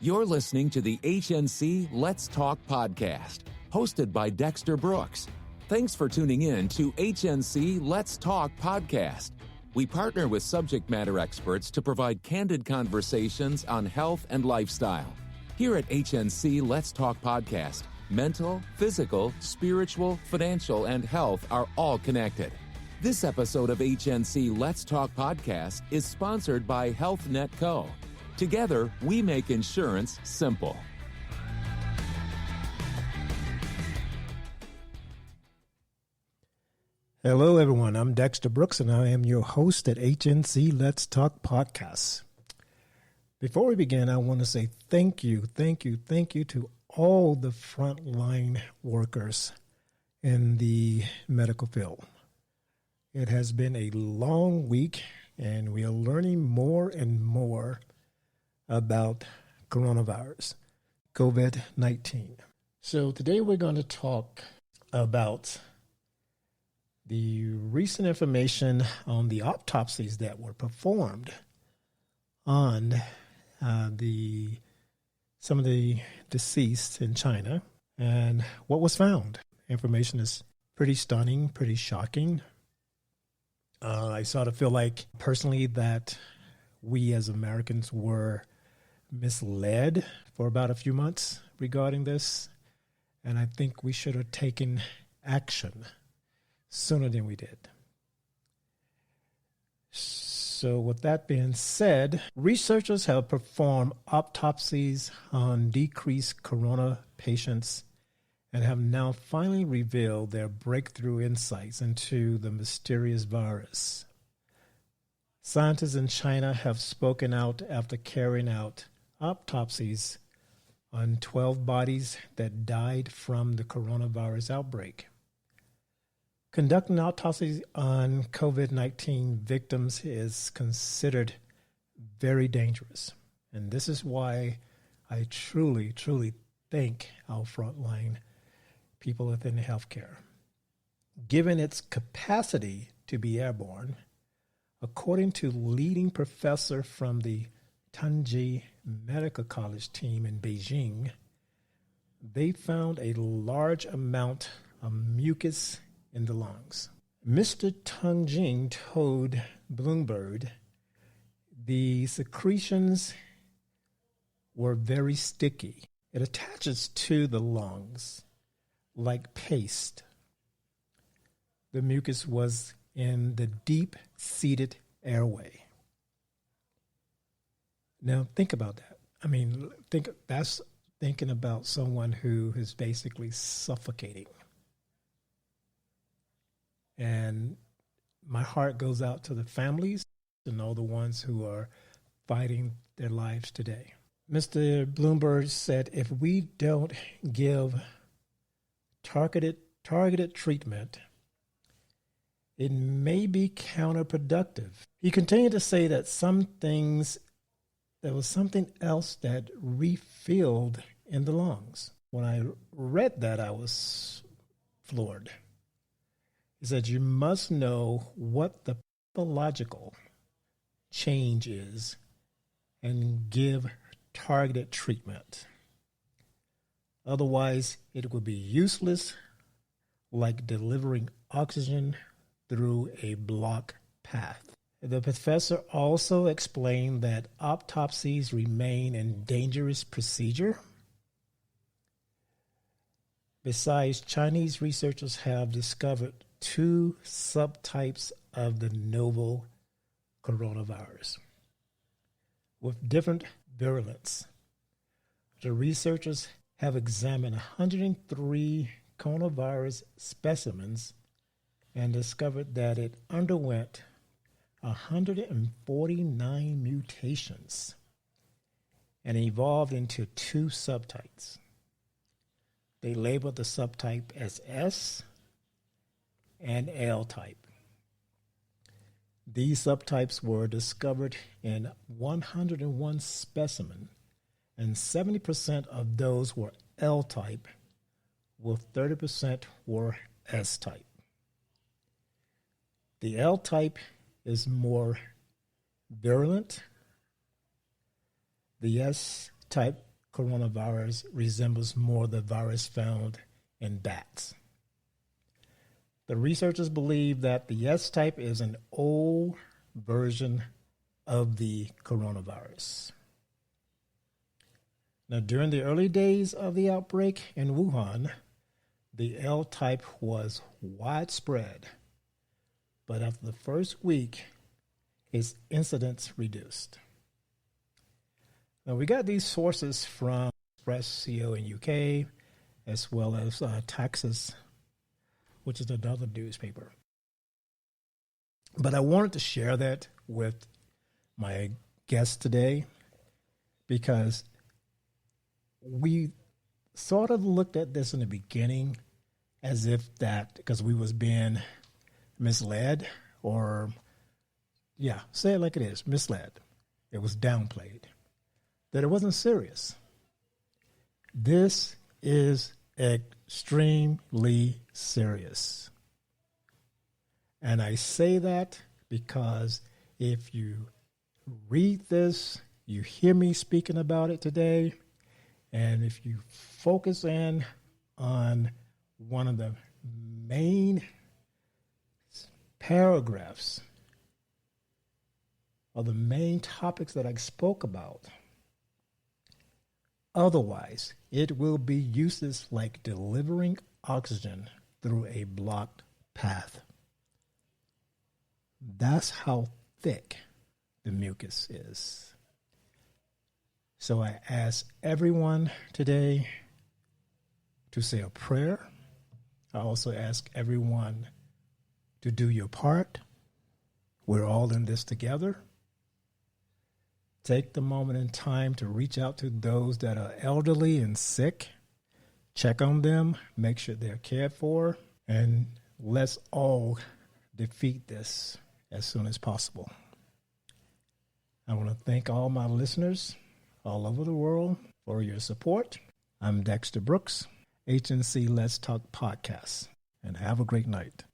You're listening to the HNC Let's Talk podcast, hosted by Dexter Brooks. Thanks for tuning in to HNC Let's Talk podcast. We partner with subject matter experts to provide candid conversations on health and lifestyle. Here at HNC Let's Talk podcast, mental, physical, spiritual, financial, and health are all connected. This episode of HNC Let's Talk podcast is sponsored by HealthNet Co. Together, we make insurance simple. Hello, everyone. I'm Dexter Brooks, and I am your host at HNC Let's Talk Podcast. Before we begin, I want to say thank you to all the frontline workers in the medical field. It has been a long week, and we are learning more and more about coronavirus, COVID-19. So today we're going to talk about the recent information on the autopsies that were performed on some of the deceased in China and what was found. Information is pretty stunning, pretty shocking. I sort of feel like personally that we as Americans were misled for about a few months regarding this, and I think we should have taken action sooner than we did. So with that being said, researchers have performed autopsies on decreased corona patients and have now finally revealed their breakthrough insights into the mysterious virus. Scientists in China have spoken out after carrying out autopsies on 12 bodies that died from the coronavirus outbreak. Conducting autopsies on COVID-19 victims is considered very dangerous. And this is why I truly thank our frontline people within healthcare. Given its capacity to be airborne, according to leading professor from the Tongji Medical College team in Beijing, they found a large amount of mucus in the lungs. Mr. Tongji told Bloomberg the secretions were very sticky. It attaches to the lungs like paste. The mucus was in the deep-seated airway. Now, think about that. That's thinking about someone who is basically suffocating. And my heart goes out to the families and all the ones who are fighting their lives today. Mr. Bloomberg said, if we don't give targeted treatment, it may be counterproductive. He continued to say that there was something else that refilled in the lungs. When I read that, I was floored. He said, you must know what the pathological change is and give targeted treatment. Otherwise, it would be useless, like delivering oxygen through a blocked path. The professor also explained that autopsies remain a dangerous procedure. Besides, Chinese researchers have discovered 2 subtypes of the novel coronavirus with different virulence. The researchers have examined 103 coronavirus specimens and discovered that it underwent 149 mutations and evolved into 2 subtypes. They labeled the subtype as S and L type. These subtypes were discovered in 101 specimens, and 70% of those were L type, with 30% were S type. The L type is more virulent. The S type coronavirus resembles more the virus found in bats. The researchers believe that the S type is an old version of the coronavirus. Now, during the early days of the outbreak in Wuhan, the L type was widespread, but after the first week, its incidence reduced. Now, we got these sources from Express.co in UK, as well as Texas, which is another newspaper. But I wanted to share that with my guest today because we sort of looked at this in the beginning as if that, because we was being misled or, say it like it is, misled. It was downplayed, that it wasn't serious. This is extremely serious. And I say that because if you read this, you hear me speaking about it today, and if you focus in on one of the main paragraphs or the main topics that I spoke about, otherwise, it will be useless like delivering oxygen through a blocked path. That's how thick the mucus is. So I ask everyone today to say a prayer. I also ask everyone to do your part. We're all in this together. Take the moment in time to reach out to those that are elderly and sick. Check on them, make sure they're cared for, and let's all defeat this as soon as possible. I want to thank all my listeners all over the world for your support. I'm Dexter Brooks, HNC Let's Talk Podcast, and have a great night.